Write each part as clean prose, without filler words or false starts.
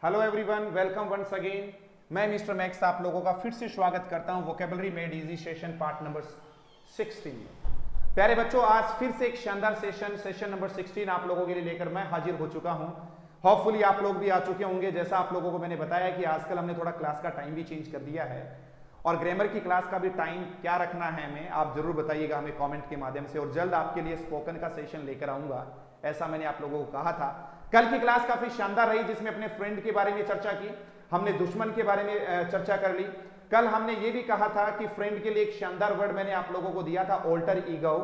Hello everyone, welcome once again. मैं mister Max आप लोगों का फिर से स्वागत करता हूं vocabulary made easy session part number 16 में। प्यारे बच्चों, आज फिर से एक शानदार सेशन नंबर 16 आप लोगों के लिए लेकर मैं हाजिर हो चुका हूं। होपफुली आप लोग भी आ चुके होंगे। जैसा आप लोगों को मैंने बताया कि आजकल हमने थोड़ा क्लास का टाइम भी चेंज कर दिया है और ग्रामर की क्लास का भी टाइम क्या रखना है हमें आप जरूर बताइएगा हमें कमेंट के माध्यम से। और जल्द आपके लिए स्पोकन का सेशन लेकर आऊंगा, ऐसा मैंने आप लोगों को कहा था। कल की क्लास काफी शानदार रही जिसमें अपने फ्रेंड के बारे में चर्चा की, हमने दुश्मन के बारे में चर्चा कर ली। कल हमने ये भी कहा था कि फ्रेंड के लिए एक शानदार वर्ड मैंने आप लोगों को दिया था, ऑल्टर ईगो।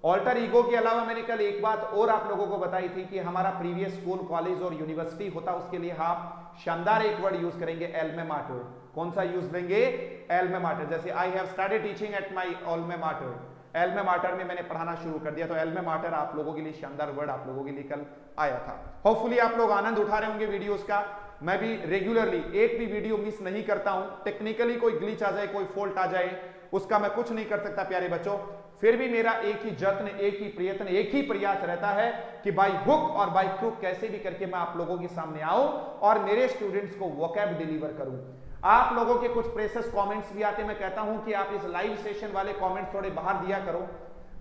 ऑल्टर ईगो के अलावा मैंने कल एक बात और आप लोगों को बताई थी कि हमारा प्रीवियस स्कूल, कॉलेज और यूनिवर्सिटी होता, उसके लिए आप शानदार एक वर्ड यूज करेंगे, एल्मा माटर। कौन सा यूज लेंगे? Alma mater. जैसे I have started teaching at my alma mater, alma mater में मैंने पढ़ाना शुरू कर दिया। तो एल्मा माटर आप लोगों के लिए शानदार वर्ड आप लोगों के लिए कल आया था। होपफुली आप लोग आनंद उठा रहे होंगे वीडियोस का। मैं भी रेगुलरली एक भी वीडियो मिस नहीं करता हूं। टेक्निकली कोई ग्लिच आ जाए, कोई फॉल्ट आ जाए, उसका मैं कुछ नहीं कर सकता प्यारे बच्चों। फिर भी मेरा एक ही जत्न, एक ही प्रयत्न, एक ही प्रयास रहता है कि बाय हुक और बाय क्रुक कैसे भी करके मैं आप लोगों के सामने आऊं और मेरे स्टूडेंट्स को वोकैब डिलीवर करूं। आप लोगों के कुछ प्रेशस कमेंट्स भी आते, मैं कहता हूं कि आप इस लाइव सेशन वाले कमेंट्स थोड़े बाहर दिया करो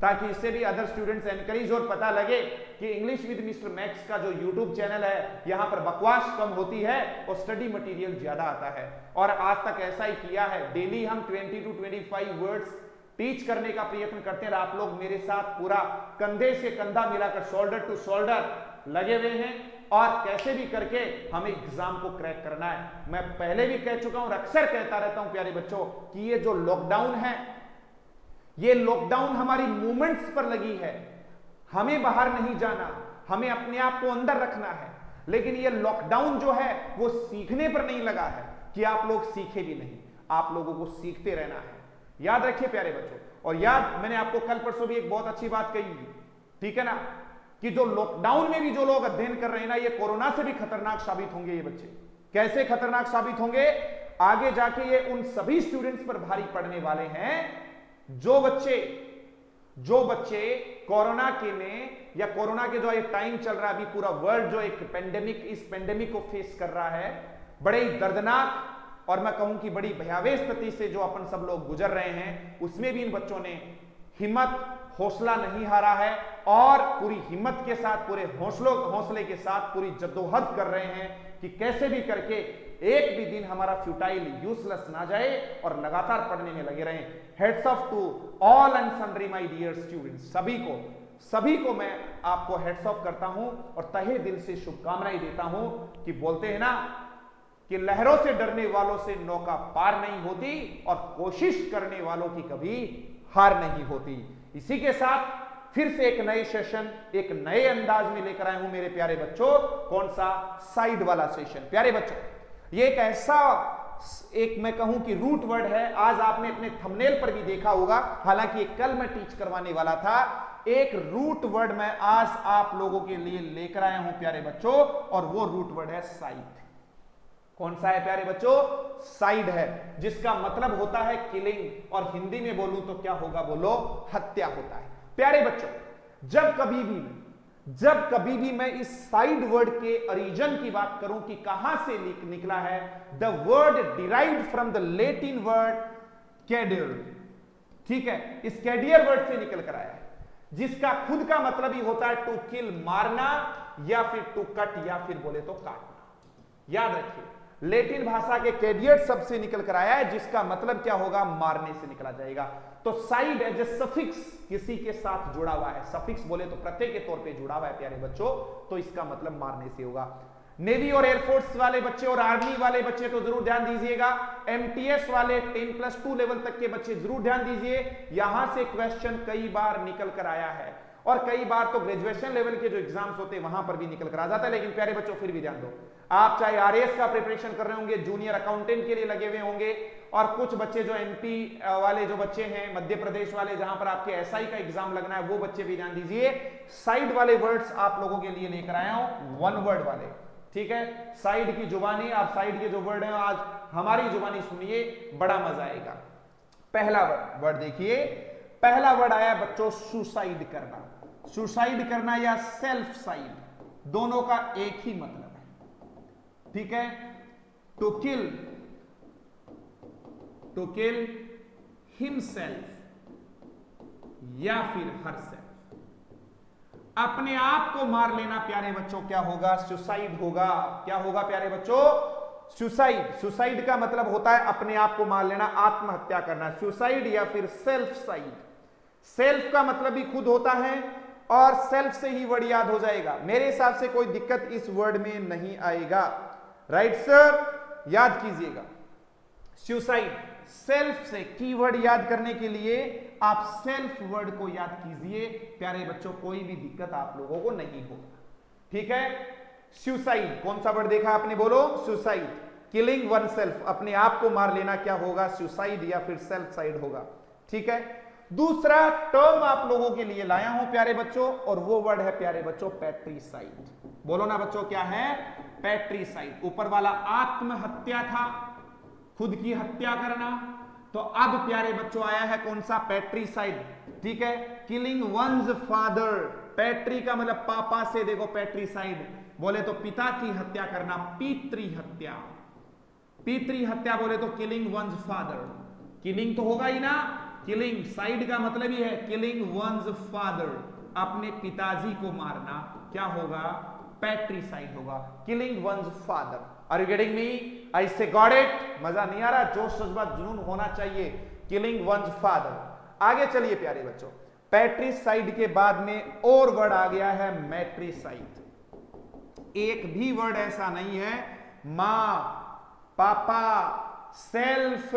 ताकि इससे भी अदर स्टूडेंट्स एनकरेज और पता लगे कि इंग्लिश विद मिस्टर मैक्स का जो यूट्यूब चैनल है, यहां पर बकवास कम होती है और स्टडी मटेरियल ज्यादा आता है। और आज तक ऐसा ही किया है। डेली हम 20 to 25 वर्ड्स टीच करने का प्रयत्न करते हैं। आप लोग मेरे साथ पूरा कंधे से कंधा मिलाकर, शोल्डर टू शोल्डर लगे हुए हैं और कैसे भी करके हमें एग्जाम को क्रैक करना है। मैं पहले भी कह चुका हूं, अक्सर कहता रहता हूं प्यारे बच्चों कि ये जो लॉकडाउन है, ये लॉकडाउन हमारी मूवमेंट्स पर लगी है। हमें बाहर नहीं जाना, हमें अपने आप को अंदर रखना है। लेकिन ये लॉकडाउन जो है वो सीखने पर नहीं लगा है कि आप लोग सीखे भी नहीं, आप लोगों को सीखते रहना है। याद रखिए प्यारे बच्चों। और याद, मैंने आपको कल परसों भी एक बहुत अच्छी बात कही, ठीक है ना, कि जो लॉकडाउन में भी जो लोग अध्ययन कर रहे हैं ना, ये कोरोना से भी खतरनाक साबित होंगे। ये बच्चे कैसे खतरनाक साबित होंगे? आगे जाके ये उन सभी स्टूडेंट्स पर भारी पड़ने वाले हैं जो बच्चे कोरोना के में या कोरोना के जो ये टाइम चल रहा है, अभी पूरा वर्ल्ड जो एक पेंडेमिक, इस पेंडेमिक को फेस कर रहा है, बड़े ही दर्दनाक और मैं कहूं कि बड़ी भयावह स्थिति से जो अपन सब लोग गुजर रहे हैं, उसमें भी इन बच्चों ने हिम्मत, हौसला नहीं हारा है और पूरी हिम्मत के साथ, पूरे हौसले के साथ पूरी जद्दोजहद कर रहे हैं कि कैसे भी करके एक भी दिन हमारा फ्यूटाइल, यूजलेस ना जाए और लगातार पढ़ने में लगे रहें। Heads off to all and sundry my dear students, सभी को मैं आपको हेड्स ऑफ करता हूं और तहे दिल से शुभकामनाएं देता हूं कि बोलते हैं ना कि लहरों से डरने वालों से नौका पार नहीं होती और कोशिश करने वालों की कभी हार नहीं होती। इसी के साथ फिर से एक नए सेशन, एक नए अंदाज में लेकर आए हूं मेरे प्यारे बच्चों। कौन सा? साइड वाला सेशन। प्यारे बच्चों, ये एक ऐसा, एक मैं कहूं कि रूट वर्ड है। आज आपने अपने थंबनेल पर भी देखा होगा, हालांकि कल मैं टीच करवाने वाला था। एक रूट वर्ड मैं आज आप लोगों के लिए लेकर आया हूं प्यारे बच्चों, और वो रूट वर्ड है साइड। कौन सा है प्यारे बच्चों? साइड है, जिसका मतलब होता है किलिंग, और हिंदी में बोलूं तो क्या होगा? बोलो, हत्या होता है। प्यारे बच्चों, जब कभी भी मैं इस साइड वर्ड के ओरिजिन की बात करूं कि कहां से निकला है, the word derived from the Latin word cadere, ठीक है, इस कैडियर वर्ड से निकल कर आया है, जिसका खुद का मतलब ही होता है टू किल, मारना, या फिर टू कट, या फिर बोले तो काटना। याद रखिए, लैटिन भाषा के कैडियर शब्द से निकल कर आया है, जिसका मतलब क्या होगा? मारने से निकला जाएगा। तो साइड एज ए सफिक्स, किसी के साथ जुड़ा हुआ है, सफिक्स बोले तो प्रत्यय के तौर पे जुड़ा हुआ है प्यारे बच्चों, तो इसका मतलब मारने से होगा। नेवी और एयरफोर्स वाले बच्चे और आर्मी वाले बच्चे तो जरूर ध्यान दीजिएगा। एमटीएस वाले 10+2 लेवल तक के बच्चे जरूर ध्यान दीजिए। यहां से क्वेश्चन कई बार निकल कर आया है और कई बार तो ग्रेजुएशन लेवल के जो एग्जाम्स होते हैं वहां पर भी निकल कर आ जाता है। लेकिन प्यारे बच्चों, फिर भी ध्यान दो, आप चाहे आरएएस का प्रिपरेशन कर रहे होंगे, जूनियर अकाउंटेंट के लिए लगे हुए होंगे, और कुछ बच्चे जो एमपी वाले जो बच्चे हैं, मध्य प्रदेश वाले जहां पर आपके एसआई का एग्जाम लगना है, वो बच्चे भी ध्यान दीजिए। साइड वाले वर्ड्स आप लोगों के लिए लेकर आया हूं, वन वर्ड वाले, ठीक है। साइड की जुबानी, आप साइड के जो वर्ड हैं आज हमारी जुबानी सुनिए, बड़ा मजा आएगा। पहला वर्ड देखिए, पहला वर्ड आया बच्चों सुसाइड करना। सुसाइड करना या सेल्फ साइड, दोनों का एक ही मतलब है। ठीक है, टू किल हिमसेल्फ या फिर हरसेल्फ, अपने आप को मार लेना प्यारे बच्चों क्या होगा? सुसाइड होगा। क्या होगा प्यारे बच्चों? सुसाइड। सुसाइड का मतलब होता है अपने आप को मार लेना, आत्महत्या करना, सुसाइड या फिर सेल्फ साइड। सेल्फ का मतलब भी खुद होता है और सेल्फ से ही वर्ड याद हो जाएगा। मेरे हिसाब से कोई दिक्कत इस वर्ड में नहीं आएगा। राइट सर, याद कीजिएगा सुसाइड सेल्फ से। कीवर्ड याद करने के लिए आप सेल्फ वर्ड को याद कीजिए प्यारे बच्चों, कोई भी दिक्कत आप लोगों को नहीं होगा। ठीक है, सुसाइड कौन सा वर्ड देखा आपने? बोलो सुसाइड। किलिंग वन सेल्फ, अपने आप को मार लेना, क्या होगा? सुसाइड या फिर सेल्फ साइड होगा। ठीक है, दूसरा टर्म आप लोगों के लिए लाया हूं प्यारे बच्चों, और वो वर्ड है प्यारे बच्चों पैट्रिसाइड। बोलो ना बच्चों, क्या है? पैट्रिसाइड। ऊपर वाला आत्महत्या था, खुद की हत्या करना, तो अब प्यारे बच्चों आया है कौन सा? पैट्रिसाइड। ठीक है, किलिंग वंस फादर। पैट्री का मतलब पापा से, देखो पैट्रिसाइड बोले तो पिता की हत्या करना, पितृहत्या। पितृहत्या बोले तो किलिंग वंस फादर। किलिंग तो होगा ही ना, किलिंग साइड का मतलब ही है किलिंग वंस फादर, अपने पिताजी को मारना, क्या होगा? पैट्रिसाइड होगा, killing one's father. Are you getting me? I say got it? मजा नहीं आ रहा? जोश जज्बा जुनून होना चाहिए। Killing one's father. आगे चलिए प्यारे बच्चों, पैट्रिसाइड के बाद में और वर्ड आ गया है मैट्रिसाइड। एक भी वर्ड ऐसा नहीं है मां, पापा, सेल्फ,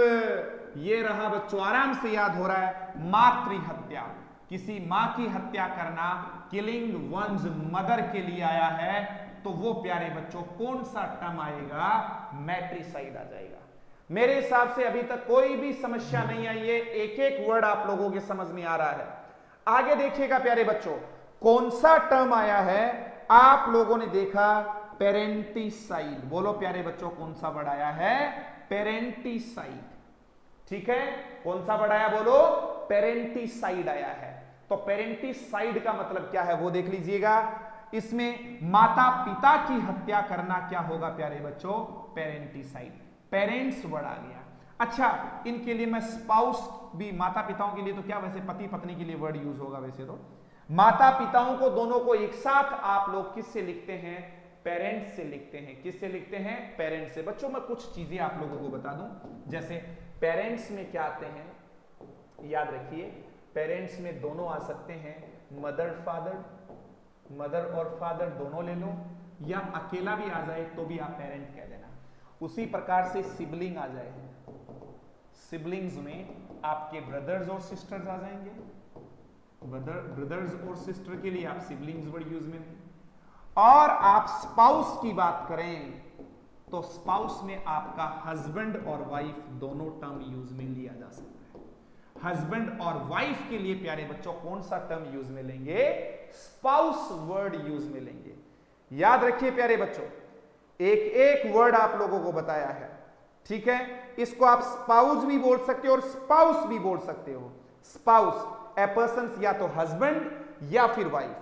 ये रहा बच्चों, आराम से याद हो रहा है। मातृहत्या, किसी मां की हत्या करना, किलिंग वंस मदर के लिए आया है, तो वो प्यारे बच्चों कौन सा टर्म आएगा? मैट्रिसाइड आ जाएगा। मेरे हिसाब से अभी तक कोई भी समस्या नहीं आई है, एक एक वर्ड आप लोगों के समझ में आ रहा है। आगे देखिएगा प्यारे बच्चों, कौन सा टर्म आया है? आप लोगों ने देखा पेरेंटिसाइड। बोलो प्यारे बच्चों, कौन सा वर्ड आया है? पेरेंटिसाइड। ठीक है, कौन सा वर्ड आया? बोलो, पेरेंटिसाइड आया है। तो पेरेंटिसाइड का मतलब क्या है वो देख लीजिएगा। इसमें माता पिता की हत्या करना, क्या होगा प्यारे बच्चों? पेरेंटिसाइड। पेरेंट्स वर्ड आ गया। अच्छा, इनके लिए मैं स्पाउस भी, माता पिताओं के लिए तो क्या वैसे पति पत्नी के लिए वर्ड यूज होगा वैसे तो। माता पिताओं को दोनों को एक साथ आप लोग किससे लिखते हैं? पेरेंट्स से लिखते हैं। किससे लिखते हैं? पेरेंट्स से। बच्चों मैं कुछ चीजें आप लोगों को बता दूं, जैसे पेरेंट्स में क्या आते हैं, याद रखिए पेरेंट्स में दोनों आ सकते हैं, मदर फादर, मदर और फादर दोनों ले लो, या अकेला भी आ जाए तो भी आप पेरेंट कह देना। उसी प्रकार से सिबलिंग आ जाए, सिबलिंग्स में आपके ब्रदर्स और सिस्टर्स आ जाएंगे, ब्रदर्स और सिस्टर के लिए आप सिबलिंग्स वर्ड यूज में। और आप स्पाउस की बात करें तो स्पाउस में आपका हस्बैंड और वाइफ दोनों टर्म यूज में लिया जा सकता है। हस्बैंड और वाइफ के लिए प्यारे बच्चों कौन सा टर्म यूज में लेंगे? स्पाउस वर्ड यूज में लेंगे। याद रखिए प्यारे बच्चों, एक एक वर्ड आप लोगों को बताया है, ठीक है। इसको आप स्पाउस भी बोल सकते हो और स्पाउस भी बोल सकते हो। स्पाउस ए पर्सन, या तो हस्बैंड या फिर वाइफ।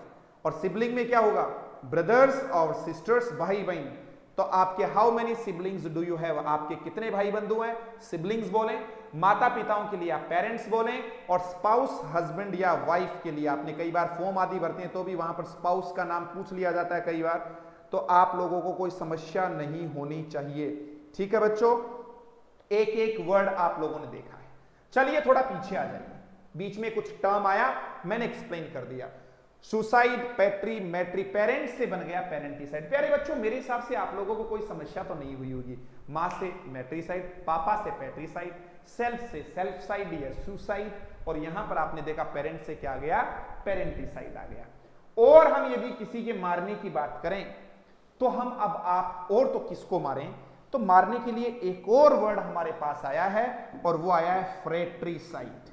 और सिबलिंग में क्या होगा? ब्रदर्स और सिस्टर्स, भाई बहन। तो आपके how many siblings do you have? आपके कितने भाई बंधु हैं? सिबलिंग्स बोले। माता पिताओं के लिए आप पेरेंट्स बोले, और स्पाउस हस्बैंड या वाइफ के लिए आपने कई बार फॉर्म आदि भरते हैं तो भी वहां पर स्पाउस का नाम पूछ लिया जाता है कई बार, तो आप लोगों को कोई समस्या नहीं होनी चाहिए, ठीक है बच्चों। एक एक वर्ड आप लोगों ने देखा है। चलिए थोड़ा पीछे आ जाइए, बीच में कुछ टर्म आया, मैंने एक्सप्लेन कर दिया। सुसाइड, पैट्री, मैट्री, पेरेंट्स से बन गया पेरेंटिसाइड। प्यारे बच्चों मेरे हिसाब से आप लोगों को कोई समस्या तो नहीं हुई होगी। मां से मैट्रिसाइड, पापा से पैट्रिसाइड, सेल्फ से सेल्फ साइड या सुसाइड, और यहां पर आपने देखा पेरेंट से क्या आ गया? पेरेंटिसाइड आ गया। और हम यदि किसी के मारने की बात करें तो हम अब आप और तो किसको मारें, तो मारने के लिए एक और वर्ड हमारे पास आया है, और वो आया है फ्रेट्रिसाइड।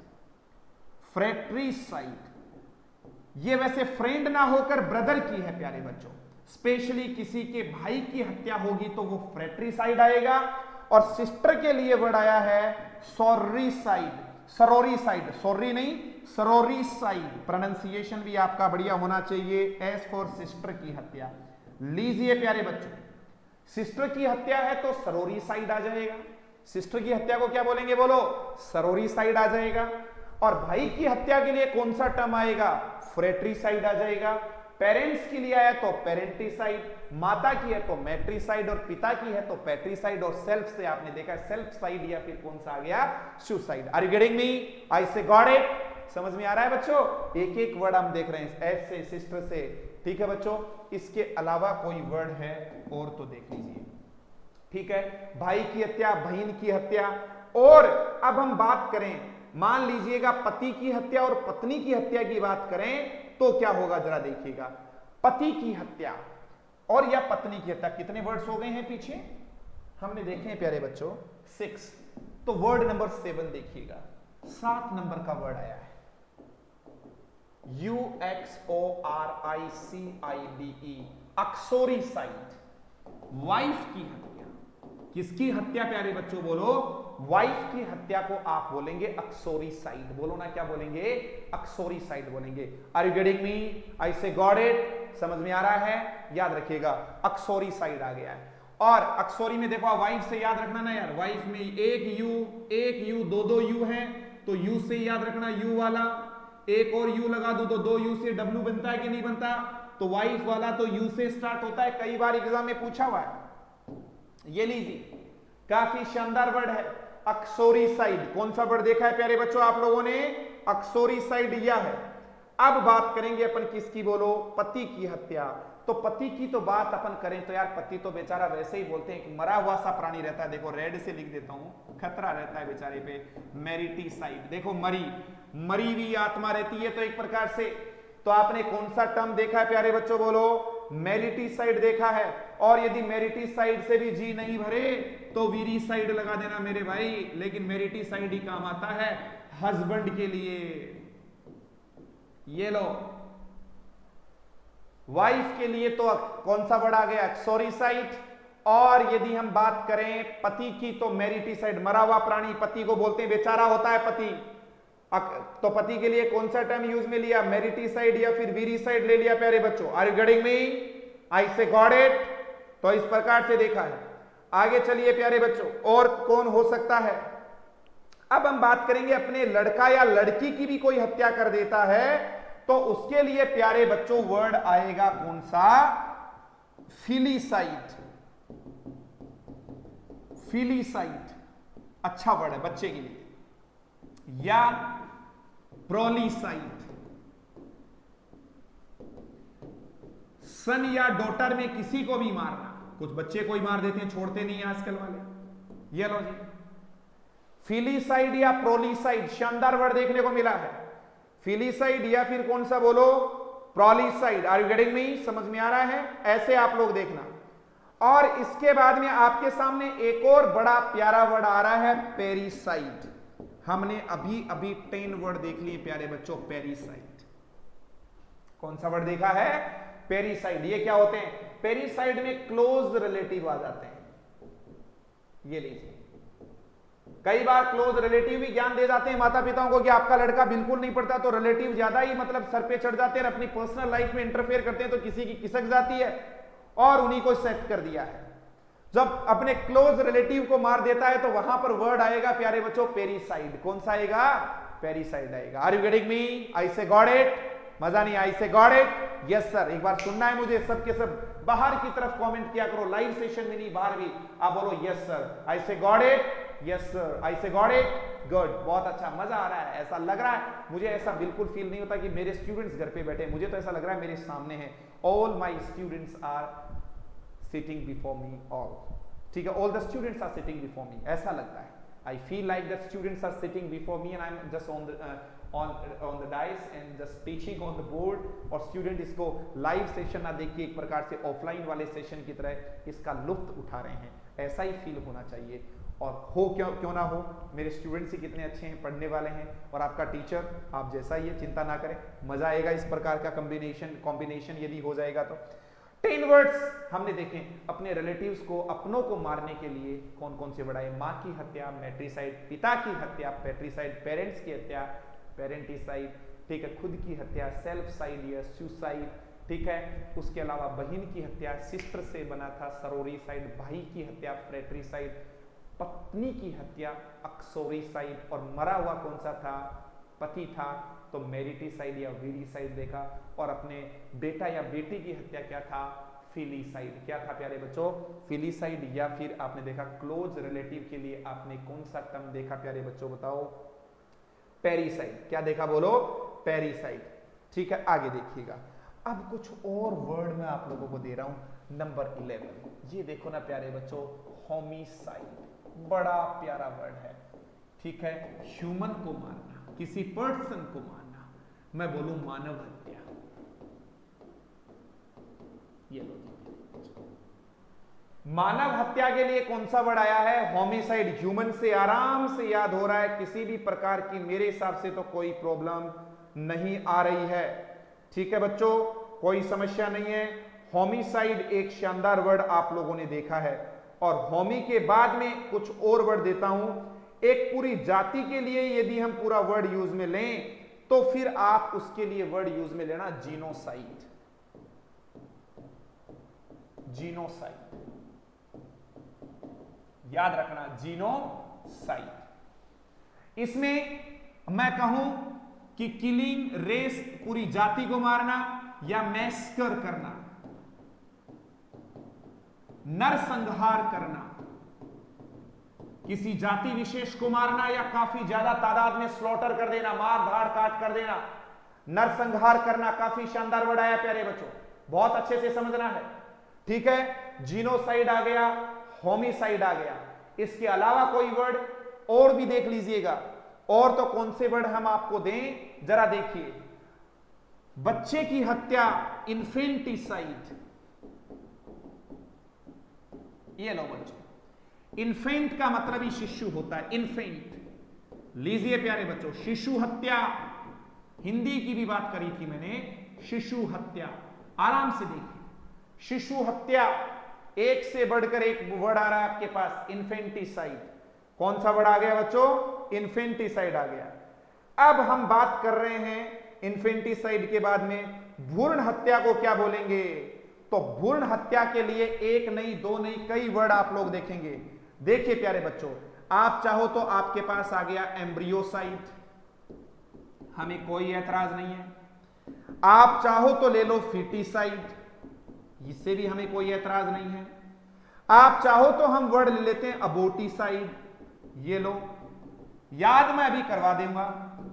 फ्रेट्रिसाइड ये वैसे फ्रेंड ना होकर ब्रदर की है प्यारे बच्चों। स्पेशली किसी के भाई की हत्या होगी तो वो फ्रेट्रिसाइड आएगा। और सिस्टर के लिए वर्ड आया है सोर्रीसाइड, सरोरीसाइड, सॉरी नहीं सरोरीसाइड। प्रोनाउंसिएशन भी आपका बढ़िया होना चाहिए। एस फॉर सिस्टर की हत्या। लीजिए प्यारे बच्चों, सिस्टर की हत्या है तो सरोरीसाइड आ जाएगा। सिस्टर की हत्या को क्या बोलेंगे, बोलो, सरोरीसाइड आ जाएगा। और भाई की हत्या के लिए कौन सा टर्म आएगा, फ्रेट्रीसाइड आ जाएगा। पेरेंट्स के लिए आया तो पेरेंटिसाइड, माता की है तो मैट्रिसाइड, और पिता की है तो पैट्रिसाइड, और सेल्फ से आपने देखा सेल्फ साइड या फिर कौन सा आ गया, suicide. Are you getting me? I say got it? समझ में आ रहा है बच्चों? एक एक वर्ड हम देख रहे हैं, एस से, सिस्टर से, ठीक है बच्चों। इसके अलावा कोई वर्ड है और तो देख लीजिए, ठीक है। भाई की हत्या, बहन की हत्या। और अब हम बात करें, मान लीजिएगा पति की हत्या और पत्नी की हत्या की बात करें तो क्या होगा, जरा देखिएगा। पति की हत्या और या पत्नी की हत्या, कितने वर्ड्स हो गए हैं पीछे, हमने देखे हैं प्यारे बच्चों 6। तो वर्ड नंबर 7 देखिएगा, 7 नंबर का वर्ड आया है, UXORICIDE, अक्सोरीसाइड, वाइफ की हत्या। किसकी हत्या प्यारे बच्चों, बोलो, वाइफ की हत्या को आप बोलेंगे अक्सोरीसाइड। बोलो ना, क्या बोलेंगे, अक्सोरीसाइड बोलेंगे। Are you getting me? I say got it? समझ में आ रहा है? याद रखिएगा, अक्सोरीसाइड आ गया है। और अक्सोरी में देखो, वाइफ से याद रखना ना यार, वाइफ में एक यू, दो यू है, तो यू से याद रखना, यू वाला, एक और यू लगा दो तो 2 यू से डब्ल्यू बनता है कि नहीं बनता? तो वाइफ वाला तो यू से स्टार्ट होता है, कई बार एग्जाम में पूछा हुआ है। ये लीजिए, काफी शानदार वर्ड है, अक्सोरीसाइड। कौन सा वर्ड देखा है प्यारे बच्चों आप लोगों ने, अक्सोरीसाइड यह है। अब बात करेंगे अपन किसकी, बोलो, पति की हत्या। तो पति की तो बात अपन करें तो यार, पति तो बेचारा वैसे ही बोलते हैं कि मरा हुआ सा प्राणी रहता है। देखो रेड से लिख देता हूं, खतरा रहता है बेचारे पे, मेरिटिसाइड। देखो मरी हुई आत्मा रहती है, तो एक प्रकार से तो आपने कौन सा टर्म देखा है प्यारे बच्चों, बोलो, मेरिटिसाइड देखा है। और यदि मेरिटिसाइड से भी जी नहीं भरे तो वीरिसाइड लगा देना मेरे भाई, लेकिन मेरिटिसाइड ही काम आता है हस्बैंड के लिए। ये लो, वाइफ के लिए तो कौन सा वर्ड आ गया, एक्सोरीसाइड। और यदि हम बात करें पति की तो मेरिटिसाइड, मरा हुआ प्राणी, पति को बोलते हैं, बेचारा होता है पति। तो पति के लिए कौन सा टर्म यूज में लिया, मेरिटिसाइड या फिर वीरिसाइड ले लिया प्यारे बच्चों। Are you getting me? I say got it? तो इस प्रकार से देखा है। आगे चलिए प्यारे बच्चों, और कौन हो सकता है। अब हम बात करेंगे अपने लड़का या लड़की की भी कोई हत्या कर देता है तो उसके लिए प्यारे बच्चों वर्ड आएगा कौन सा, फिलिसाइड। फिलिसाइड अच्छा वर्ड है बच्चे के लिए, या प्रोलिसाइड। सन या डॉटर में किसी को भी मारना, कुछ बच्चे को ही मार देते हैं, छोड़ते नहीं आजकल वाले। ये लो जी, फिलिसाइड या प्रोलिसाइड, शानदार वर्ड देखने को मिला है। फिलिसाइड या फिर कौन सा बोलो, prolicide. Are you getting me? समझ में आ रहा है? ऐसे आप लोग देखना। और इसके बाद में आपके सामने एक और बड़ा प्यारा वर्ड आ रहा है, पेरिसाइड। हमने अभी 10 वर्ड देख लिए प्यारे बच्चों, पेरिसाइड। कौन सा वर्ड देखा है, पेरिसाइड। ये क्या होते हैं, पेरिसाइड में क्लोज रिलेटिव आ जाते हैं। ये लीजिए, कई बार क्लोज रिलेटिव भी ज्ञान दे जाते हैं माता पिताओं को कि आपका लड़का बिल्कुल नहीं पढ़ता, तो रिलेटिव ज्यादा ही मतलब सर पे चढ़ जाते हैं, अपनी पर्सनल लाइफ में इंटरफेयर करते हैं, तो किसी की खिसक जाती है और उन्हीं को सेट कर दिया है। जब अपने क्लोज रिलेटिव को मार देता है तो वहां पर वर्ड आएगा प्यारे बच्चों, पेरिसाइड। कौन सा आएगा, पेरिसाइड आएगा। Are you getting me? I say got it? मजा नहीं, आई say got it? Yes sir. एक बार सुनना है मुझे, सब के सब बाहर की तरफ कमेंट किया करो, लाइव सेशन में नहीं, बाहर भी आप बोलो yes sir, I say got it, yes sir, I say got it, good, बहुत अच्छा, मजा आ रहा है। ऐसा लग रहा है मुझे, ऐसा बिल्कुल फील नहीं होता कि मेरे स्टूडेंट्स घर पे बैठे, मुझे तो ऐसा लग रहा है मेरे सामने है। All my students are sitting before me, all, ठीक है, all the students are sitting before me, ऐसा लगता है। I feel like that students are sitting before me and I am just on the dais and just teaching on the board, और student इसको live session ना देखिए, एक प्रकार से ऑफलाइन वाले सेशन की तरह इसका लुत्फ उठा रहे हैं, ऐसा ही फील होना चाहिए। और हो क्यों ना हो, मेरे स्टूडेंट्स ही कितने अच्छे हैं, पढ़ने वाले हैं, और आपका टीचर आप जैसा ही है, चिंता ना करें, मजा आएगा इस प्रकार का कॉम्बिनेशन यदि हो जाएगा तो। 10 वर्ड्स हमने देखे अपने रिलेटिव्स को, अपनों को मारने के लिए कौन कौन से वर्ड आए, माँ की हत्या मैट्रिसाइड, पिता की हत्या पैट्रिसाइड, पेरेंट्स की हत्या पेरेंटिसाइड, ठीक है, खुद की हत्या सेल्फ साइड या सुसाइड, ठीक है। उसके अलावा बहन की हत्या सिस्टर से बना था सरोरीसाइड, भाई की हत्या फ्रेट्रीसाइड, पत्नी की हत्या अक्सोरीसाइड, और मरा हुआ कौन सा था, पति था, तो मेरिटीसाइड या वीरीसाइड देखा। और अपने बेटा या बेटी की हत्या क्या था, फिलीसाइड। क्या था प्यारे बच्चों, फिलीसाइड। या फिर आपने देखा क्लोज रिलेटिव के लिए आपने कौन सा टर्म देखा प्यारे बच्चों, बताओ, पेरीसाइड। क्या देखा बोलो, पेरीसाइड। ठीक है, आगे देखिएगा। अब कुछ और वर्ड मैं आप लोगों को दे रहा हूं। नंबर 11, ये देखो ना प्यारे बच्चों, होमिसाइड। बड़ा प्यारा वर्ड है, ठीक है। ह्यूमन को मारना, किसी पर्सन को मारना, मैं बोलूं मानव हत्या। ये लो, मानव हत्या के लिए कौन सा वर्ड आया है, होमिसाइड। ह्यूमन से आराम से याद हो रहा है, किसी भी प्रकार की मेरे हिसाब से तो कोई प्रॉब्लम नहीं आ रही है, ठीक है बच्चों, कोई समस्या नहीं है। होमिसाइड एक शानदार वर्ड आप लोगों ने देखा है। और होमी के बाद में कुछ और वर्ड देता हूं। एक पूरी जाति के लिए यदि हम पूरा वर्ड यूज में लें तो फिर आप उसके लिए वर्ड यूज में लेना जीनोसाइड। जीनोसाइड याद रखना, जीनोसाइड। इसमें मैं कहूं कि किलिंग, रेस, पूरी जाति को मारना, या मैस्कर करना, नरसंहार करना, किसी जाति विशेष को मारना या काफी ज्यादा तादाद में स्लॉटर कर देना, मार धाड़ काट कर देना, नरसंहार करना। काफी शानदार वर्ड आया प्यारे बच्चों, बहुत अच्छे से समझना है, ठीक है। जीनोसाइड आ गया, होमिसाइड आ गया। इसके अलावा कोई वर्ड और भी देख लीजिएगा। और तो कौन से वर्ड हम आपको दें, जरा देखिए। बच्चे की हत्या, इन्फेंटिसाइड। ये लो बच्चों, इन्फेंट का मतलब ही शिशु होता है, इन्फेंट। लीजिए प्यारे बच्चों, शिशु हत्या, हिंदी की भी बात करी थी मैंने, शिशु हत्या। आराम से देखिए, शिशु हत्या, एक से बढ़कर एक वर्ड आ रहा है आपके पास, इन्फेंटिसाइड। कौन सा वर्ड आ गया बच्चों, इन्फेंटिसाइड आ गया। अब हम बात कर रहे हैं इन्फेंटिसाइड के बाद में भ्रूण हत्या को क्या बोलेंगे। तो भ्रूण हत्या के लिए एक नहीं, दो नहीं, कई वर्ड आप लोग देखेंगे। देखिए प्यारे बच्चों, आप चाहो तो आपके पास आ गया एम्ब्रियोसाइड, हमें कोई ऐतराज नहीं है। आप चाहो तो ले लो फीटिसाइड, इससे भी हमें कोई ऐतराज नहीं है। आप चाहो तो हम वर्ड ले लेते हैं अबोटिसाइड, ये लो। याद मैं अभी करवा दूंगा,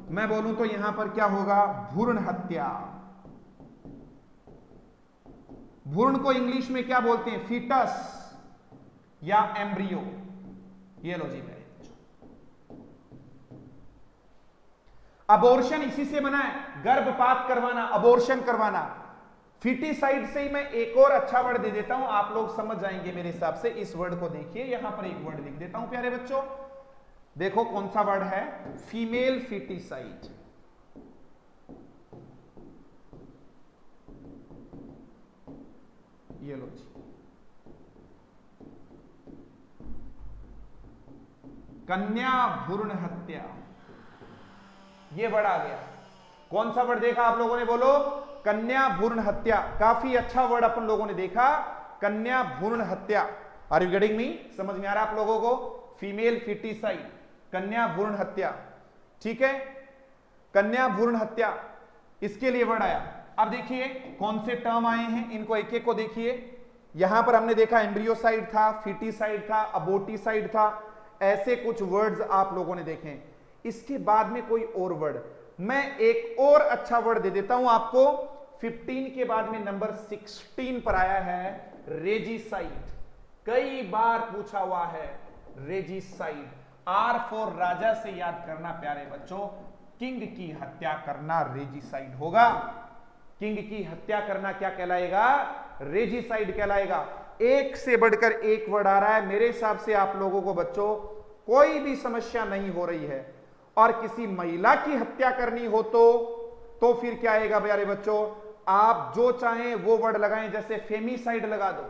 मैं बोलूं तो यहां पर क्या होगा, भ्रूण हत्या। भ्रूण को इंग्लिश में क्या बोलते हैं, फीटस या एम्ब्रियो। ये लो जी मेरे। अबॉर्शन इसी से बना है, गर्भपात करवाना, अबॉर्शन करवाना। फीटिसाइड से ही मैं एक और अच्छा वर्ड दे देता हूं, आप लोग समझ जाएंगे मेरे हिसाब से। इस वर्ड को देखिए, यहां पर एक वर्ड लिख देता हूं प्यारे बच्चों, देखो कौन सा वर्ड है, फीमेल फीटिसाइड। ये लो जी, कन्या भ्रूण हत्या, ये वर्ड आ गया। कौन सा वर्ड देखा आप लोगों ने, बोलो, कन्या भ्रूण हत्या। काफी अच्छा वर्ड अपन लोगों ने देखा, कन्या भ्रूण हत्या। आर यू गेटिंग मी, समझ में आ रहा है आप लोगों को, फीमेल फीटिसाइड, कन्या भ्रूण हत्या, ठीक है, कन्या भ्रूण हत्या, इसके लिए वर्ड आया। अब देखिए कौन से टर्म आए हैं, इनको एक एक को देखिए। यहां पर हमने देखा एम्ब्रियोसाइड था, फीटिसाइड था, अबोटिसाइड था, ऐसे कुछ वर्ड्स आप लोगों ने देखे। इसके बाद में कोई और वर्ड, मैं एक और अच्छा वर्ड दे देता हूं आपको। 15 के बाद में नंबर 16 पर आया है रेजिसाइड, कई बार पूछा हुआ है रेजिसाइड। आर फॉर राजा से याद करना प्यारे बच्चों, किंग की हत्या करना रेजिसाइड होगा। किंग की हत्या करना क्या कहलाएगा, रेजिसाइड कहलाएगा। एक से बढ़कर एक वर्ड आ रहा है, मेरे हिसाब से आप लोगों को बच्चों कोई भी समस्या नहीं हो रही है। और किसी महिला की हत्या करनी हो तो फिर क्या आएगा प्यारे बच्चों, आप जो चाहें वो वर्ड लगाएं, जैसे फेमिसाइड लगा दो,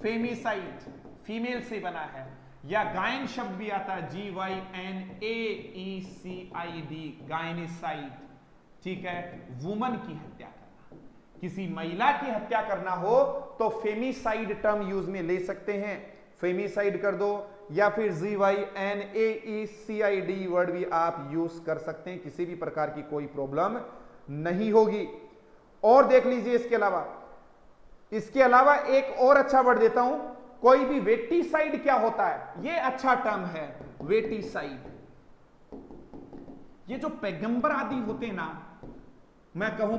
फेमिसाइड फीमेल से बना है, या गायन शब्द भी आता है, GYNAECID, गायनिसाइड, ठीक है, वुमन की हत्या करना, किसी महिला की हत्या करना हो तो फेमिसाइड टर्म यूज में ले सकते हैं, फेमिसाइड कर दो, या फिर GYNAECID वर्ड भी आप यूज कर सकते हैं, किसी भी प्रकार की कोई प्रॉब्लम नहीं होगी। और देख लीजिए इसके अलावा एक और अच्छा वर्ड देता हूं, कोई भी वेटिसाइड क्या होता है, ये अच्छा टर्म है वेटिसाइड। ये जो पैगंबर आदि होते हैं ना, मैं कहूं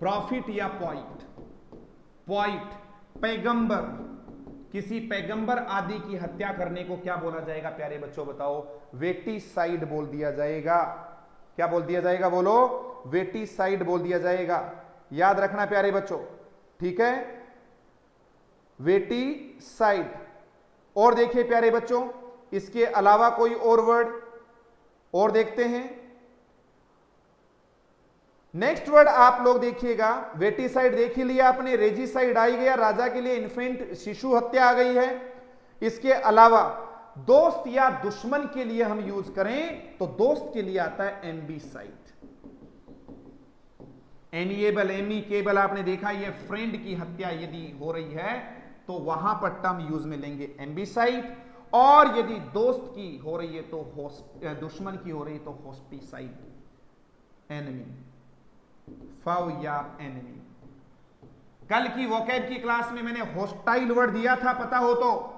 प्रॉफिट या पॉइट, पैगंबर, किसी पैगंबर आदि की हत्या करने को क्या बोला जाएगा प्यारे बच्चों, बताओ, वेटिसाइड बोल दिया जाएगा। क्या बोल दिया जाएगा, बोलो, वेटिसाइड बोल दिया जाएगा। याद रखना प्यारे बच्चों, ठीक है, वेटिसाइड। और देखिए प्यारे बच्चों, इसके अलावा कोई और वर्ड और देखते हैं। नेक्स्ट वर्ड आप लोग देखिएगा, वेटिसाइड देख ही लिया आपने, रेजिसाइड आ ही गया, राजा के लिए इन्फेंट शिशु हत्या आ गई है। इसके अलावा दोस्त या दुश्मन के लिए हम यूज करें तो दोस्त के लिए आता है एम्बिसाइड, एमिएबल, एमिकेबल, आपने देखा, ये फ्रेंड की हत्या यदि हो रही है तो वहां पर टर्म यूज में लेंगे एम्बिसाइड, और यदि दोस्त की हो रही है तो दुश्मन की हो रही है तो होस्टिसाइड, एनिमी, फाउ या एनिमी। कल की वोकैब की क्लास में मैंने होस्टाइल वर्ड दिया था, पता हो तो,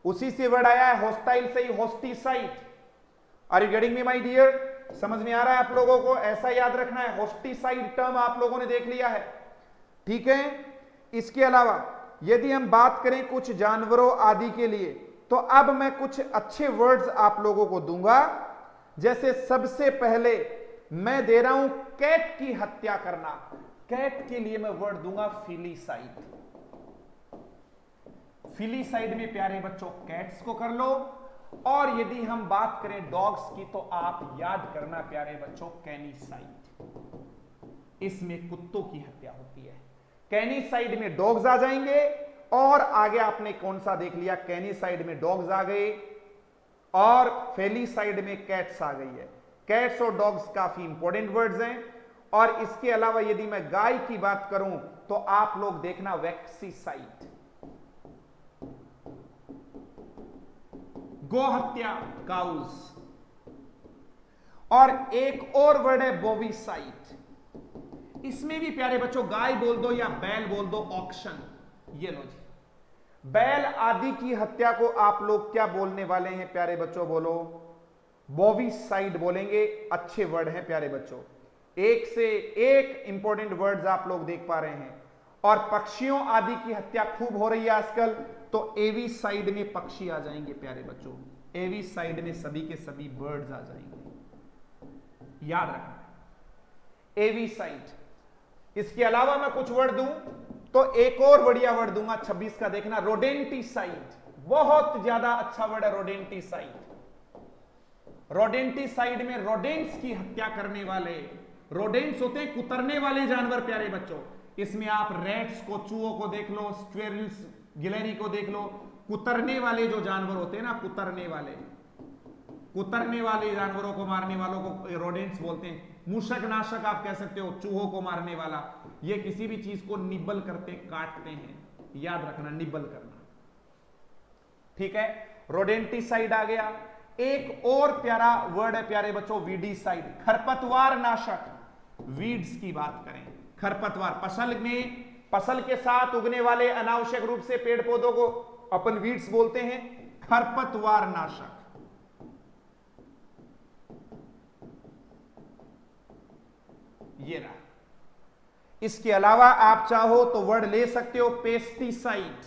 उसी से वर्ड आया है, होस्टाइल से ही hosticide. Are you getting me my dear? समझ में आ रहा है आप लोगों को? ऐसा याद रखना है, होस्टिसाइड टर्म आप लोगों ने देख लिया है, ठीक है। इसके अलावा यदि हम बात करें कुछ जानवरों आदि के लिए, तो अब मैं कुछ अच्छे वर्ड्स आप लोगों को दूंगा। जैसे सबसे पहले मैं दे रहा हूं कैट की हत्या करना, कैट के लिए मैं वर्ड दूंगा फिलिसाइड। फिलिसाइड में प्यारे बच्चों कैट्स को कर लो, और यदि हम बात करें डॉग्स की तो आप याद करना प्यारे बच्चों कैनिसाइड, इसमें कुत्तों की हत्या होती है। कैनिसाइड में डॉग्स आ जाएंगे, और आगे आपने कौन सा देख लिया, कैनिसाइड में डॉग्स आ गए और फेलिसाइड में कैट्स आ गई है। कैट्स और डॉग्स काफी इंपॉर्टेंट वर्ड्स हैं। और इसके अलावा यदि मैं गाय की बात करूं तो आप लोग देखना वैक्सीसाइड, गोहत्या, काउज। और एक और वर्ड है बोविसाइड, इसमें भी प्यारे बच्चों गाय बोल दो या बैल बोल दो, ऑक्शन। ये लो जी, बैल आदि की हत्या को आप लोग क्या बोलने वाले हैं प्यारे बच्चों, बोलो, बोविसाइड बोलेंगे। अच्छे वर्ड हैं प्यारे बच्चों, एक से एक इंपॉर्टेंट वर्ड्स आप लोग देख पा रहे हैं। और पक्षियों आदि की हत्या खूब हो रही है आजकल, तो एविसाइड में पक्षी आ जाएंगे प्यारे बच्चों, एविसाइड में सभी के सभी बर्ड्स आ जाएंगे, याद रखना, एविसाइड। इसके अलावा मैं कुछ वर्ड दूं तो एक और बढ़िया वर्ड दूंगा 26 का, देखना, रोडेंटिसाइड। बहुत ज्यादा अच्छा वर्ड है रोडेंटिसाइड। रोडेंटिसाइड में रोडेंट्स की हत्या करने वाले, रोडेंट्स होते हैं कुतरने वाले जानवर प्यारे बच्चों। इसमें आप रैट्स को, चूहों को देख लो, स्क्वेरल्स, गिलहरी को देख लो, कुतरने वाले जो जानवर होते हैं ना, कुतरने वाले जानवरों को मारने वालों को रोडेंट्स बोलते हैं। मूषक नाशक आप कह सकते हो, चूहों को मारने वाला। ये किसी भी चीज को निब्बल करते, काटते हैं, याद रखना, निब्बल करना, ठीक है। रोडेंटिसाइड आ गया। एक और प्यारा वर्ड है प्यारे बच्चों, वीडीसाइड, खरपतवार नाशक। वीड्स की बात करें, खरपतवार, फसल के साथ उगने वाले अनावश्यक रूप से पेड़ पौधों को अपन वीड्स बोलते हैं, खरपतवार नाशक। ये रहा। इसके अलावा आप चाहो तो वर्ड ले सकते हो पेस्टिसाइड,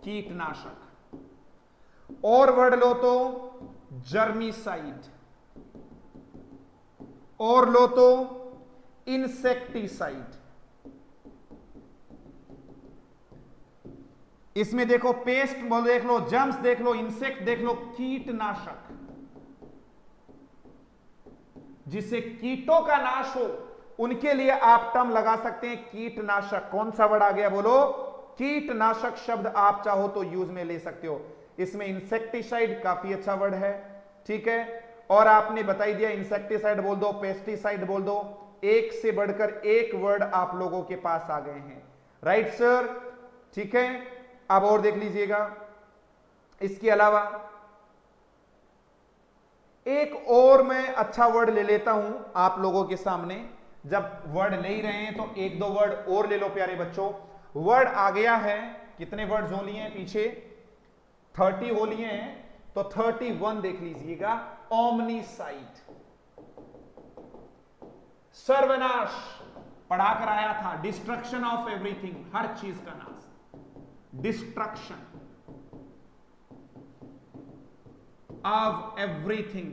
कीटनाशक, और वर्ड लो तो जर्मिसाइड, और लो तो इंसेक्टिसाइड। इसमें देखो पेस्ट देख लो, जर्म्स देख लो, इंसेक्ट देख लो, कीटनाशक, जिससे कीटों का नाश हो उनके लिए आप टर्म लगा सकते हैं कीटनाशक। कौन सा वर्ड आ गया, बोलो, कीटनाशक शब्द आप चाहो तो यूज में ले सकते हो। इसमें इंसेक्टिसाइड काफी अच्छा वर्ड है, ठीक है। और आपने बताई दिया इंसेक्टिसाइड बोल दो, पेस्टिसाइड बोल दो, एक से बढ़कर एक वर्ड आप लोगों के पास आ गए हैं। राइट सर, ठीक है। अब और देख लीजिएगा, इसके अलावा एक और मैं अच्छा वर्ड ले लेता हूं आप लोगों के सामने। जब वर्ड ले ही रहे हैं तो एक दो वर्ड और ले लो प्यारे बच्चों। वर्ड आ गया है, कितने वर्ड्स हो लिए हैं पीछे, 30 हो लिए हैं, तो 31 देख लीजिएगा, ओमनीसाइड, सर्वनाश, पढ़ा कर आया था, डिस्ट्रक्शन ऑफ एवरीथिंग, हर चीज का नाश, डिस्ट्रक्शन ऑफ एवरीथिंग,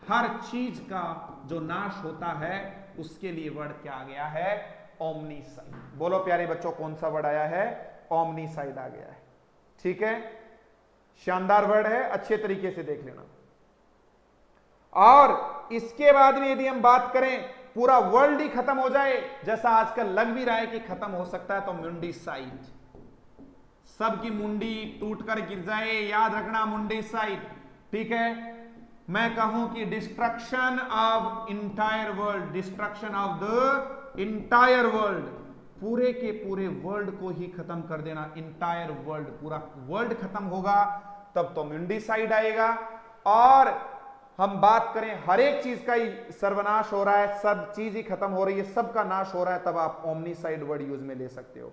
हर चीज का जो नाश होता है, उसके लिए वर्ड क्या आ गया है, ओमनीसाइड। बोलो प्यारे बच्चों कौन सा वर्ड आया है, ओमनीसाइड आ गया है। ठीक है, शानदार वर्ड है, अच्छे तरीके से देख लेना। और इसके बाद में यदि हम बात करें, पूरा वर्ल्ड ही खत्म हो जाए, जैसा आजकल लग भी रहा है कि खत्म हो सकता है, तो मुंडीसाइड, सबकी मुंडी टूटकर गिर जाए, याद रखना मुंडीसाइड। ठीक है, मैं कहूं कि destruction of entire world, destruction of the entire world, पूरे के पूरे वर्ल्ड को ही खत्म कर देना, इंटायर वर्ल्ड, पूरा वर्ल्ड खत्म होगा तब तो मुंडीसाइड आएगा। और हम बात करें हर एक चीज का ही सर्वनाश हो रहा है, सब चीज ही खत्म हो रही है, सबका नाश हो रहा है, तब आप ओमनीसाइड वर्ड यूज में ले सकते हो।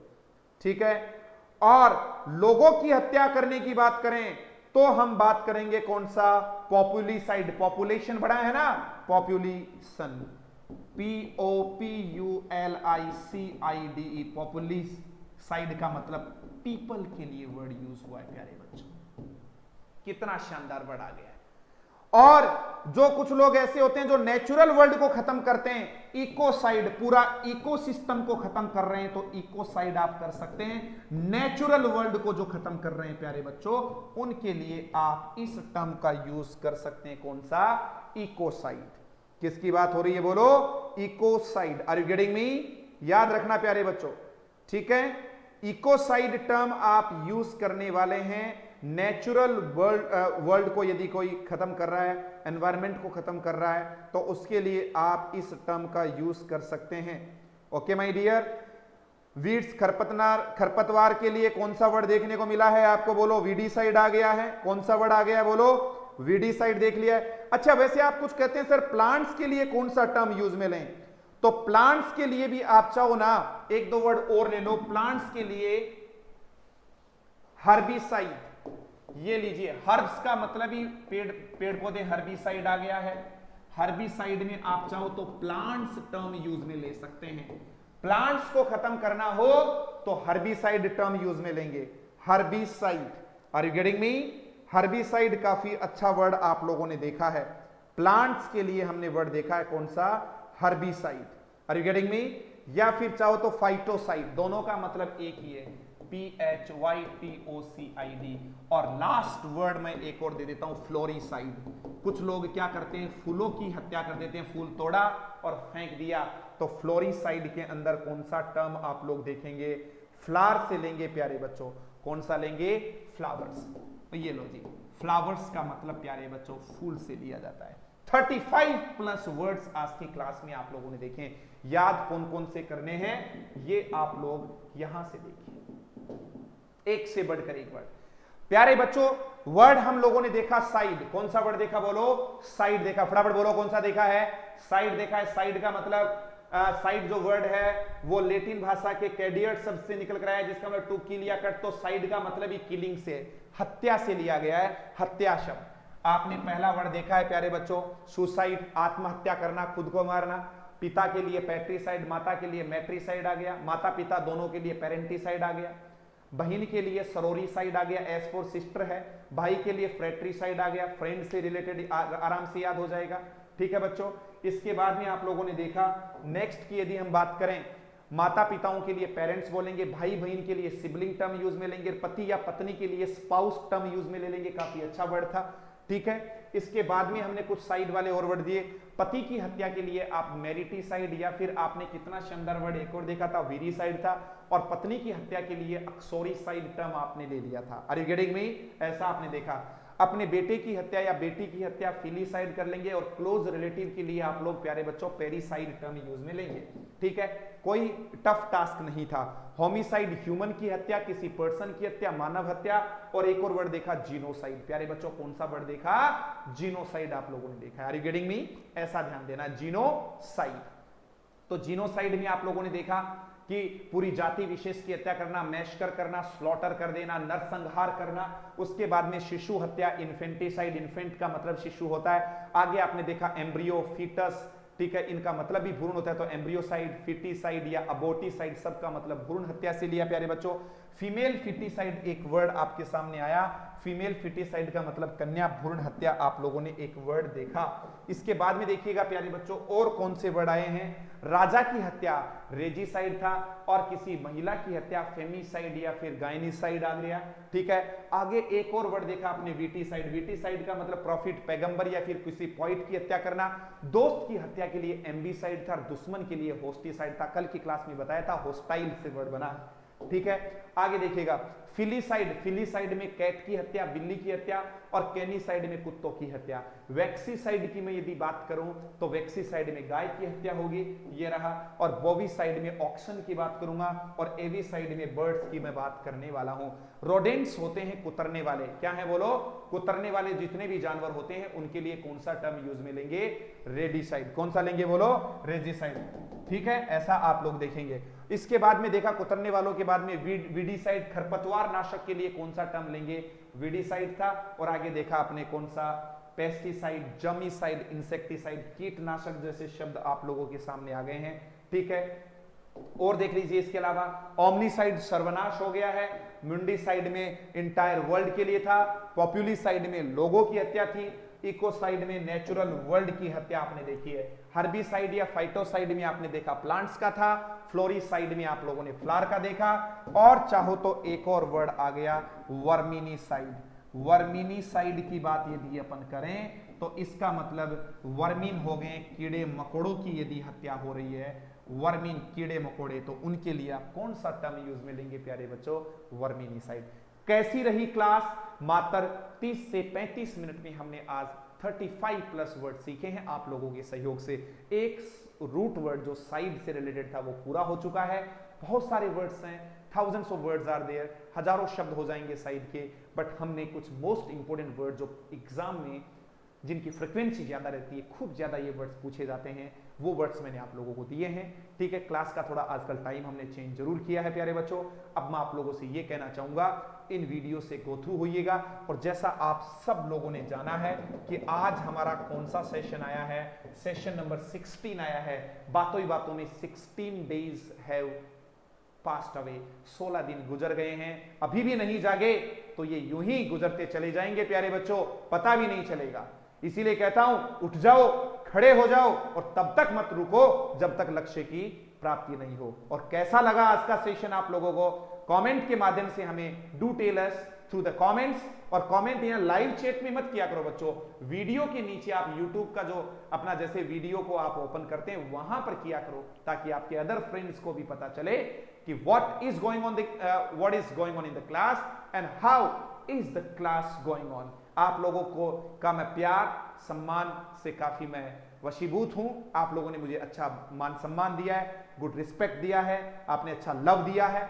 ठीक है, और लोगों की हत्या करने की बात करें तो हम बात करेंगे कौन सा, पॉपुलिसाइड, पॉपुलेशन बढ़ा है ना, पॉपुलेशन, POPULICIDE, पॉपुलिसाइड का मतलब पीपल के लिए वर्ड यूज हुआ है प्यारे बच्चों। कितना शानदार वर्ड आ गया है। और जो कुछ लोग ऐसे होते हैं जो नेचुरल वर्ल्ड को खत्म करते हैं, इकोसाइड, पूरा इकोसिस्टम को खत्म कर रहे हैं, तो इकोसाइड आप कर सकते हैं। नेचुरल वर्ल्ड को जो खत्म कर रहे हैं प्यारे बच्चों, उनके लिए आप इस टर्म का यूज कर सकते हैं, कौन सा, इकोसाइड। किसकी बात हो रही है, बोलो, ecocide. Are you getting me, याद रखना प्यारे बच्चों। ठीक है, इकोसाइड टर्म आप यूज करने वाले हैं नेचुरल वर्ल्ड को यदि कोई खत्म कर रहा है, एनवायरनमेंट को खत्म कर रहा है, तो उसके लिए आप इस टर्म का यूज कर सकते हैं। ओके माय डियर, वीड्स, खरपतवार के लिए कौन सा वर्ड देखने को मिला है आपको, बोलो, वीडीसाइड आ गया है। कौन सा वर्ड आ गया है, बोलो, वीडीसाइड देख लिया है। अच्छा, वैसे आप कुछ कहते हैं सर प्लांट्स के लिए कौन सा टर्म यूज में लें, तो प्लांट्स के लिए भी आप चाहो ना एक दो वर्ड और ले लो। प्लांट्स के लिए हर्बिसाइड, ये लीजिए, हर्ब्स का मतलब ही पेड़ पौधे, हर्बिसाइड आ गया है। हर्बिसाइड में आप चाहो तो प्लांट्स टर्म यूज में ले सकते हैं। प्लांट्स को खत्म करना हो तो हर्बिसाइड टर्म यूज में लेंगे, herbicide. Are you getting me, herbicide काफी अच्छा वर्ड आप लोगों ने देखा है। प्लांट्स के लिए हमने वर्ड देखा है कौन सा, herbicide. Are you getting me, या फिर चाहो तो फाइटोसाइड, दोनों का मतलब एक ही है, PHYTOCID। और लास्ट वर्ड मैं एक और दे देता हूं, फ्लोरिसाइड। कुछ लोग क्या करते हैं, फूलों की हत्या कर देते हैं, फूल तोड़ा और फेंक दिया, तो फ्लोरिसाइड के अंदर कौन सा टर्म आप लोग देखेंगे, फ्लावर से लेंगे प्यारे बच्चों। कौन सा लेंगे, फ्लावर्स। तो ये लो जी, फ्लावर्स का मतलब प्यारे बच्चों फूल से लिया जाता है। 35 प्लस वर्ड्स आज की क्लास में आप लोगों ने देखे, याद कौन कौन से करने हैं ये आप लोग यहां से देखिए, एक से बढ़कर एक वर्ड। प्यारे बच्चों, वर्ड हम लोगों ने देखा साइड, कौन सा वर्ड देखा, बोलो, साइड देखा। फटाफट बोलो, कौन सा देखा है, साइड देखा है। साइड का मतलब, साइड जो वर्ड है वो लैटिन भाषा के कैडियट शब्द से निकल कर आया है, जिसका मतलब टू किल या कट। तो साइड का मतलब ही किलिंग से, हत्या से लिया गया है, हत्या शब्द। आपने पहला वर्ड देखा है प्यारे बच्चों, सुसाइड, आत्महत्या करना, खुद को मारना। पिता के लिए पैट्रिसाइड, माता के लिए मैट्रिसाइड आ गया, माता पिता दोनों के लिए पेरेंटिसाइड आ गया। बहन के लिए सरोरिसाइड आ गया, एस फॉर सिस्टर है। भाई के लिए फ्रेट्रिसाइड आ गया, फ्रेंड से रिलेटेड आराम से याद हो जाएगा। ठीक है बच्चों, इसके बाद में आप लोगों ने देखा नेक्स्ट की यदि हम बात करें, माता पिताओं के लिए पेरेंट्स बोलेंगे, भाई बहन के लिए सिबलिंग टर्म यूज में लेंगे, पति या पत्नी के लिए स्पाउस टर्म यूज में ले लेंगे। काफी अच्छा वर्ड था। ठीक है, इसके बाद में हमने कुछ साइड वाले और वर्ड दिए। पति की हत्या के लिए आप मेरिटिसाइड, या फिर आपने कितना शानदार वर्ड एक और देखा था, वीरिसाइड था। और पत्नी की हत्या के लिए अक्सोरिसाइड टर्म आपने ले लिया था। आर यू गेटिंग मी, ऐसा आपने देखा। अपने बेटे की हत्या या बेटी की हत्या फिलिसाइड कर लेंगे, और क्लोज रिलेटिव के लिए आप लोग प्यारे बच्चों पेरिसाइड टर्म यूज में लेंगे। ठीक है, कोई टफ टास्क नहीं था। होमिसाइड ह्यूमन की हत्या, किसी पर्सन की हत्या, मानव हत्या, और एक और वर्ड देखा जीनोसाइड। प्यारे बच्चों कौन सा वर्ड देखा? जीनोसाइड आप लोगों ने देखा। Are you getting me? ऐसा ध्यान देना, जीनोसाइड। तो जीनोसाइड में आप लोगों ने देखा कि पूरी जाति विशेष की हत्या करना, मैशकर करना, स्लॉटर कर देना, नरसंहार करना। उसके बाद में शिशु हत्या, इन्फेंटिसाइड, इन्फेंट का मतलब शिशु होता है। आगे आपने देखा एम्ब्रियो, फीटस, ठीक है, इनका मतलब भी भ्रूण होता है, तो एम्ब्रियोसाइड, फिटिसाइड या अबोटिसाइड, सबका मतलब भ्रूण हत्या से लिया प्यारे बच्चों। फीमेल फिटिसाइड एक वर्ड आपके सामने आया, फीमेल फिटिसाइड का मतलब कन्या भ्रूण हत्या, आप लोगों ने एक वर्ड देखा। इसके बाद में देखिएगा प्यारे बच्चों और कौन से वर्ड आए हैं। राजा की हत्या रेजिसाइड था, और किसी महिला की हत्या फेमिसाइड या फिर गायनिसाइड आ गया। ठीक है, आगे एक और वर्ड देखा आपने वीटिसाइड। वीटिसाइड का मतलब प्रॉफिट, पैगंबर या फिर किसी पॉइंट की हत्या करना। दोस्त की हत्या के लिए एम्बिसाइड था, दुश्मन के लिए होस्टिसाइड था। कल की क्लास में बताया था, होस्टाइल से वर्ड बना। ठीक है, आगे देखिएगा फिलिसाइड, फिलिसाइड में कैट की हत्या, बिल्ली की हत्या, और कैनिसाइड में कुत्तों की हत्या। वैक्सीसाइड की मैं यदि बात करूं तो वैक्सीसाइड में गाय की हत्या होगी, ये रहा। और बोविसाइड में ऑक्शन की बात करूंगा, और एविसाइड में बर्ड्स की मैं बात करने वाला हूं। रोडेंट्स होते हैं कुतरने वाले, क्या है बोलो? कुतरने वाले जितने भी जानवर होते हैं उनके लिए कौन सा टर्म यूज में लेंगे? रेडिसाइड। कौन सा लेंगे बोलो? रेजिसाइड। ठीक है, ऐसा आप लोग देखेंगे। इसके बाद में देखा कुतरने वालों के बाद में वीडिसाइड, खरपतवार नाशक के लिए कौन सा टर्म लेंगे? वीडिसाइड था। और आगे देखा आपने कौन सा? पेस्टिसाइड, जर्मिसाइड, इंसेक्टिसाइड, कीटनाशक जैसे शब्द आप लोगों के सामने आ गए हैं। ठीक है, और देख लीजिए इसके अलावा ओमनीसाइड सर्वनाश हो गया है, मुंडीसाइड में इंटायर वर्ल्ड के लिए था, पॉपुलिसाइड में लोगों की हत्या थी, इकोसाइड में नेचुरल वर्ल्ड की हत्या आपने देखी है, हर्बिसाइड या फाइटोसाइड में आपने देखा प्लांट्स का था, फ्लोरिसाइड में आप लोगों ने फ्लावर का देखा, और चाहो तो एक और वर्ड आ गया वर्मिनीसाइड। वर्मिनीसाइड की बात यदि अपन करें तो इसका मतलब वर्मिन हो गए, कीड़े मकोड़ों की यदि हत्या हो रही है, वर्मिन कीड़े मकोड़े, तो उनके लिए आप कौन सा टर्म यूज में लेंगे प्यारे बच्चों? वर्मिनीसाइड। कैसी रही क्लास? मात्र 30 से 35 मिनट में हमने आज 35 प्लस वर्ड सीखे हैं आप लोगों के सहयोग से। एक रूट वर्ड जो साइड से रिलेटेड था वो पूरा हो चुका है। बहुत सारे वर्ड्स हैं, thousands of words are there, हजारों शब्द हो जाएंगे साइड के, बट हमने कुछ मोस्ट इंपोर्टेंट वर्ड जो एग्जाम में जिनकी फ्रिक्वेंसी ज्यादा रहती है, खूब ज्यादा ये वर्ड्स पूछे जाते हैं, वो वर्ड्स मैंने आप लोगों को दिए हैं। ठीक है, क्लास का थोड़ा आजकल टाइम हमने चेंज जरूर किया है प्यारे बच्चों। अब मैं आप लोगों से ये कहना चाहूंगा, इन वीडियो से गो थ्रू होइएगा। और जैसा आप सब लोगों ने जाना है कि आज हमारा कौन सा सेशन आया है, सेशन नंबर 16 आया है। बातों ही बातों में 16 डेज हैव पास्ट अवे, 16 दिन गुजर गए हैं। अभी भी नहीं जागे तो ये यूं ही गुजरते चले जाएंगे प्यारे बच्चों, पता भी नहीं चलेगा। इसीलिए कहता हूं, उठ जाओ, खड़े हो जाओ, और तब तक मत रुको जब तक लक्ष्य की प्राप्ति नहीं हो। और कैसा लगा आज का सेशन आप लोगों को? कमेंट के माध्यम से हमें do tell us through the comments. और कमेंट यहाँ लाइव चैट में मत किया करो बच्चों, वीडियो के नीचे आप यूट्यूब का जो अपना जैसे वीडियो को आप ओपन करते हैं वहां पर किया करो, ताकि आपके अदर फ्रेंड्स को भी पता चले कि what is going on in the class and how is the class going on. आप लोगों को का मैं प्यार सम्मान से काफी मैं वशीभूत हूं। आप लोगों ने मुझे अच्छा मान सम्मान दिया है, गुड रिस्पेक्ट दिया है, आपने अच्छा लव दिया है,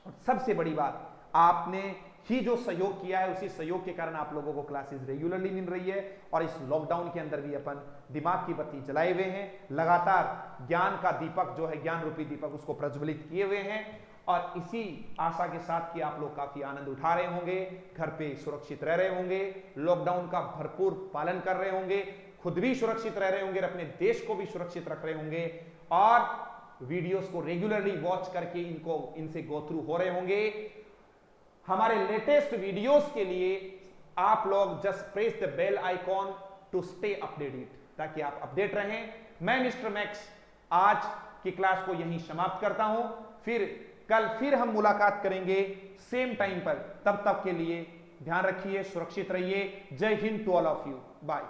और सबसे बड़ी बात, आपने ही जो सहयोग किया है उसी सहयोग के कारण आप लोगों को क्लासेस रेगुलरली मिल रही है। और इस लॉकडाउन के अंदर भी अपन दिमाग की बत्ती जलाए हुए हैं, लगातार ज्ञान का दीपक जो है, ज्ञान रूपी दीपक, उसको प्रज्वलित किए हुए हैं। और इसी आशा के साथ कि आप लोग काफी आनंद उठा रहे होंगे, घर पे सुरक्षित रह रहे होंगे, लॉकडाउन का भरपूर पालन कर रहे होंगे, खुद भी सुरक्षित रह रहे होंगे, अपने देश को भी सुरक्षित रख रहे होंगे, और वीडियोस को रेगुलरली वॉच करके इनसे गो थ्रू हो रहे होंगे। हमारे लेटेस्ट वीडियोस के लिए आप लोग just press the bell icon to stay updated, ताकि आप अपडेट रहें। मैं मिस्टर मैक्स आज की क्लास को यहीं समाप्त करता हूं, कल फिर हम मुलाकात करेंगे सेम टाइम पर। तब तक के लिए ध्यान रखिए, सुरक्षित रहिए। जय Hind to all of you, bye.